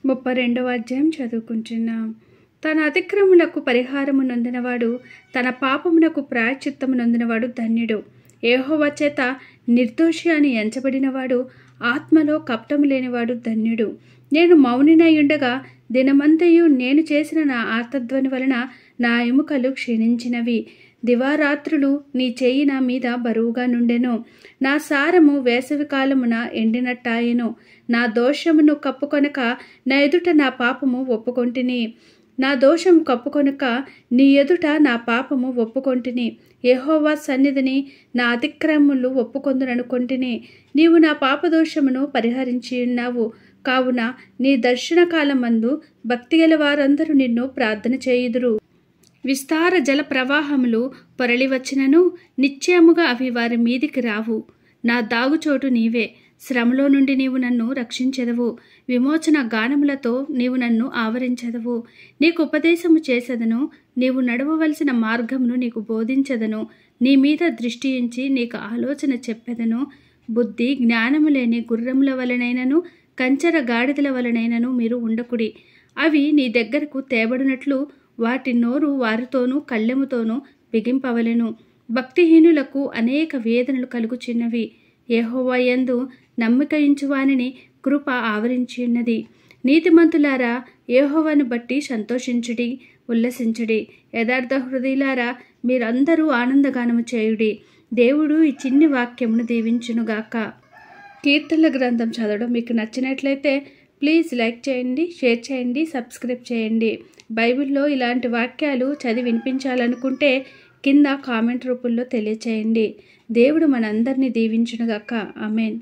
32వ అధ్యాయం చదువుకుంటున్నాం. తన అతిక్రమములకు పరిహారము నొందినవాడు, తన పాపమునకు ప్రాయశ్చిత్తము నొందినవాడు ధన్యుడు. యెహోవా చేత నిర్దోషి అని ఎంచబడినవాడు, ఆత్మలో కపటము లేనివాడు ధన్యుడు. నేను మౌనినయుండగా దినమంతయు నేను చేసిన నా ఆర్తధ్వని వలన నా ఎముకలు క్షీణించినవి. దివారాత్రులు నీ చేయి నా మీద బరువుగా నుండెను. నా సారము వేసవి కాలమున ఎండినట్టాయెను. నా దోషమును కప్పుకొనక నా ఎదుట నా పాపము ఒప్పుకొంటిని. నా దోషము కప్పుకొనక నీ ఎదుట నా పాపము ఒప్పుకొంటిని. యెహోవా సన్నిధిని నా అతిక్రమములు ఒప్పుకొందుననుకొంటిని. నీవు నా పాపదోషమును పరిహరించి ఉన్నావు. కావున నీ దర్శనకాలమందు భక్తిగల వారందరూ నిన్ను ప్రార్థన చేయుదురు. విస్తార జల ప్రవాహములు పొరలివచ్చినను నిశ్చయముగా అవి వారి మీదికి రావు. నా దాగుచోటు నీవే. శ్రమలో నుండి నీవు నన్ను రక్షించెదవు. విమోచన గానములతో నీవు నన్ను ఆవరించెదవు. నీకు ఉపదేశము చేసెదను. నీవు నడవవలసిన మార్గమును నీకు బోధించెదను. నీ మీద దృష్టి ఉంచి నీకు ఆలోచన చెప్పెదను. బుద్ధి జ్ఞానము లేని గుర్రముల వలనైనను కంచర గాడిదల వలనైనను మీరు ఉండకుడి. అవి నీ దగ్గరకు తేబడినట్లు వాటి నోరు వారితోనూ కళ్ళెముతోనూ బిగింపవలెను. భక్తిహీనులకు అనేక వేదనలు కలుగుచున్నవి. యెహోవా యందు నమ్మికయించు వానిని కృప ఆవరించి ఉన్నది. నీతిమంతులారా, యెహోవాను బట్టి సంతోషించుడి, ఉల్లసించుడి. యథార్థ హృదయులారా, మీరందరూ ఆనందగానము చేయుడి. దేవుడు ఈ చిన్ని వాక్యమును దీవించునుగాక. కీర్తనల గ్రంథం చదవడం మీకు నచ్చినట్లయితే ప్లీజ్ లైక్ చేయండి, షేర్ చేయండి, సబ్స్క్రైబ్ చేయండి. బైబిల్లో ఇలాంటి వాక్యాలు చదివి వినిపించాలనుకుంటే కింద కామెంట్ రూపంలో తెలియచేయండి. దేవుడు మనందరినీ దీవించునుగాక. ఆమేన్.